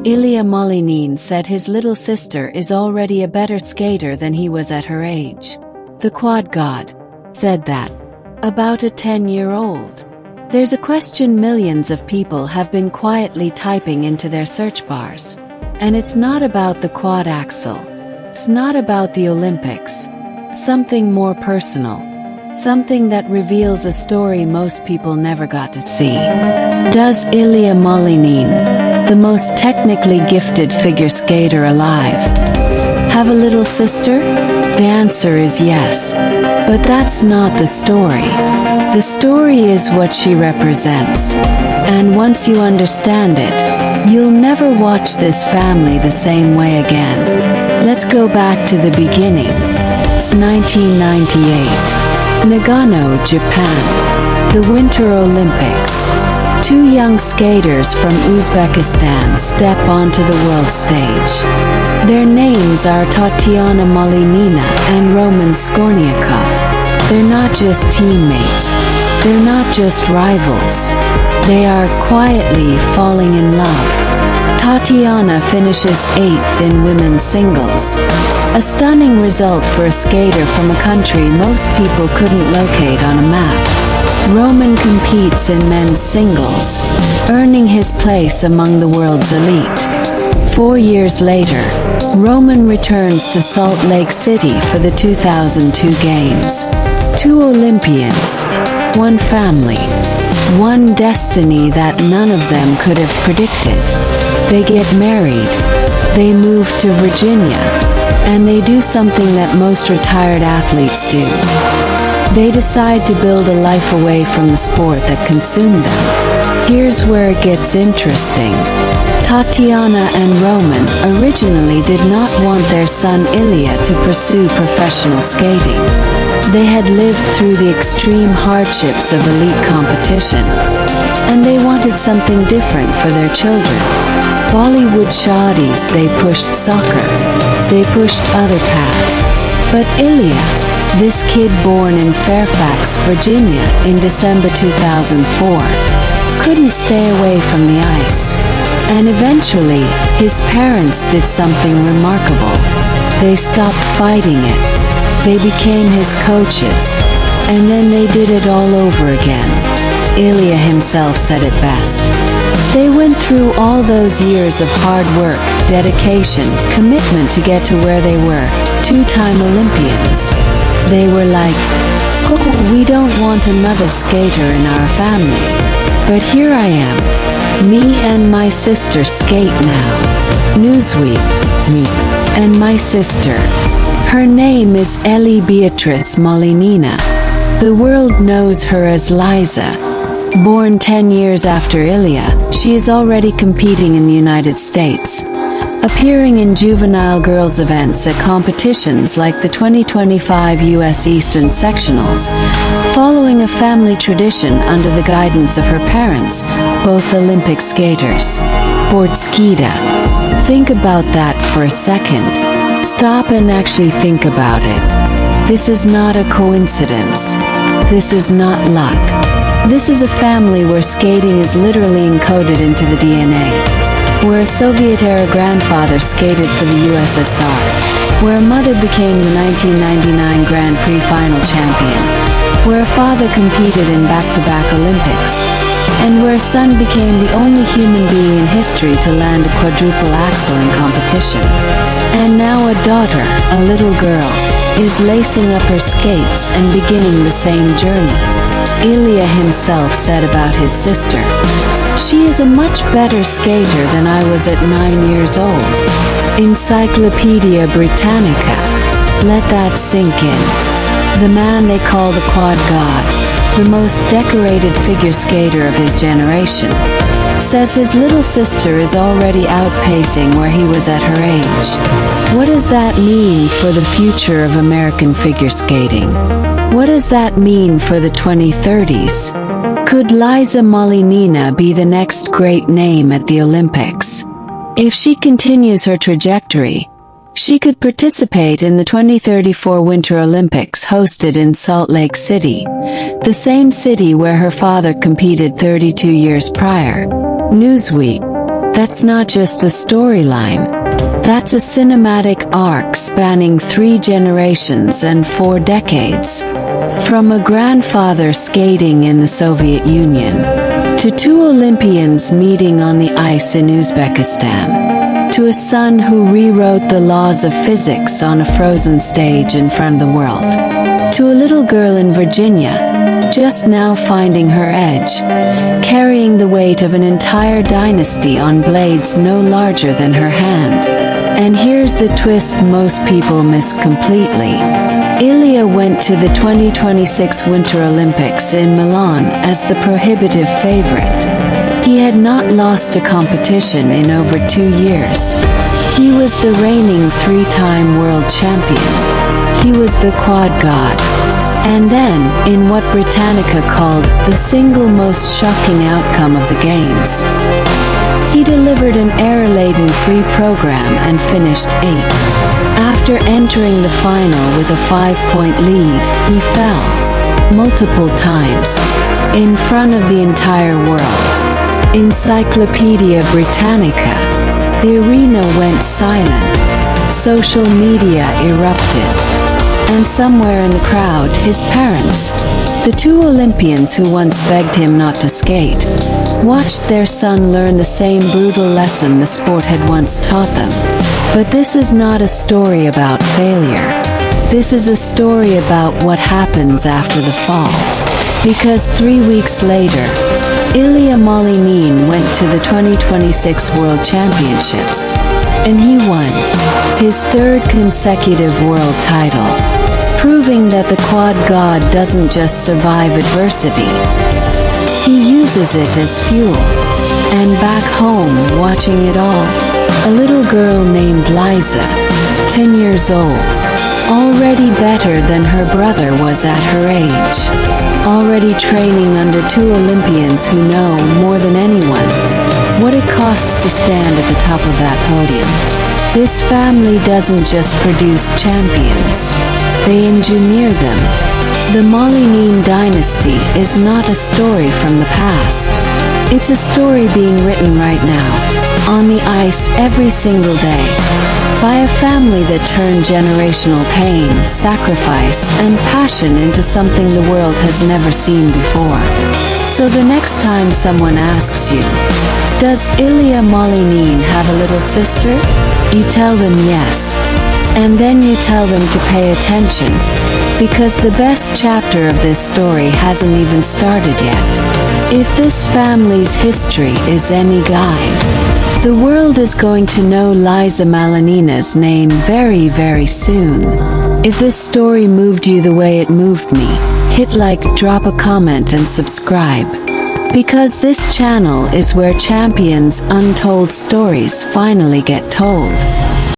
Ilia Malinin said his little sister is already a better skater than he was at her age. The quad god said that about a 10-year-old. There's a question millions of people have been quietly typing into their search bars. And it's not about the quad axle. It's not about the Olympics. Something more personal. Something that reveals a story most people never got to see. Does Ilia Malinin, the most technically gifted figure skater alive, have a little sister? The answer is yes. But that's not the story. The story is what she represents. And once you understand it, you'll never watch this family the same way again. Let's go back to the beginning. It's 1998. Nagano, Japan. The Winter Olympics. Two young skaters from Uzbekistan step onto the world stage. Their names are Tatiana Malinina and Roman Skorniakov. They're not just teammates. They're not just rivals. They are quietly falling in love. Tatiana finishes 8th in women's singles. A stunning result for a skater from a country most people couldn't locate on a map. Roman competes in men's singles, earning his place among the world's elite. 4 years later, Roman returns to Salt Lake City for the 2002 Games. Two Olympians, one family, one destiny that none of them could have predicted. They get married, they move to Virginia, and they do something that most retired athletes do. They decide to build a life away from the sport that consumed them. Here's where it gets interesting. Tatiana and Roman originally did not want their son Ilia to pursue professional skating. They had lived through the extreme hardships of elite competition, and they wanted something different for their children. Bollywood shawties, they pushed soccer. They pushed other paths. But Ilia, this kid born in Fairfax, Virginia in December 2004, couldn't stay away from the ice. And eventually, his parents did something remarkable. They stopped fighting it. They became his coaches. And then they did it all over again. Ilia himself said it best. They went through all those years of hard work, dedication, commitment to get to where they were, two-time Olympians. They were like, oh, we don't want another skater in our family. But here I am. Me and my sister skate now. Newsweek. Me and my sister. Her name is Elli Beatrice Malinina. The world knows her as Liza. Born 10 years after Ilia, she is already competing in the United States, appearing in juvenile girls events at competitions like the 2025 U.S. Eastern Sectionals, following a family tradition under the guidance of her parents, both Olympic skaters. Sportskita. Think about that for a second. Stop and actually think about it. This is not a coincidence. This is not luck. This is a family where skating is literally encoded into the DNA. Where a Soviet-era grandfather skated for the USSR. Where a mother became the 1999 Grand Prix final champion. Where a father competed in back-to-back Olympics. And where a son became the only human being in history to land a quadruple axel in competition. And now a daughter, a little girl, is lacing up her skates and beginning the same journey. Ilia himself said about his sister, "She is a much better skater than I was at 9 years old." Encyclopedia Britannica. Let that sink in. The man they call the quad god, the most decorated figure skater of his generation, says his little sister is already outpacing where he was at her age. What does that mean for the future of American figure skating? What does that mean for the 2030s? Could Liza Malinina be the next great name at the Olympics? If she continues her trajectory, she could participate in the 2034 Winter Olympics hosted in Salt Lake City, the same city where her father competed 32 years prior. Newsweek. That's not just a storyline. That's a cinematic arc spanning 3 generations and 4 decades. From a grandfather skating in the Soviet Union, to 2 Olympians meeting on the ice in Uzbekistan, to a son who rewrote the laws of physics on a frozen stage in front of the world, to a little girl in Virginia, just now finding her edge, carrying the weight of an entire dynasty on blades no larger than her hand. And here's the twist most people miss completely. Ilia went to the 2026 Winter Olympics in Milan as the prohibitive favorite. He had not lost a competition in over 2 years. He was the reigning 3-time world champion. He was the quad god. And then, in what Britannica called the single most shocking outcome of the Games, he delivered an error-laden free program and finished 8th. After entering the final with a 5-point lead, he fell multiple times in front of the entire world. Encyclopedia Britannica. The arena went silent. Social media erupted. And somewhere in the crowd, his parents, the 2 Olympians who once begged him not to skate, watched their son learn the same brutal lesson the sport had once taught them. But this is not a story about failure. This is a story about what happens after the fall. Because 3 weeks later, Ilia Malinin went to the 2026 World Championships, and he won his 3rd consecutive world title, proving that the quad god doesn't just survive adversity. He uses it as fuel. And back home, watching it all, a little girl named Liza, 10 years old, already better than her brother was at her age, already training under 2 Olympians who know more than anyone what it costs to stand at the top of that podium. This family doesn't just produce champions, they engineer them. The Malinin dynasty is not a story from the past. It's a story being written right now, on the ice every single day, by a family that turned generational pain, sacrifice, and passion into something the world has never seen before. So the next time someone asks you, does Ilia Malinin have a little sister? You tell them yes. And then you tell them to pay attention, because the best chapter of this story hasn't even started yet. If this family's history is any guide, the world is going to know Liza Malinina's name very, very soon. If this story moved you the way it moved me, hit like, drop a comment and subscribe. Because this channel is where champions' untold stories finally get told.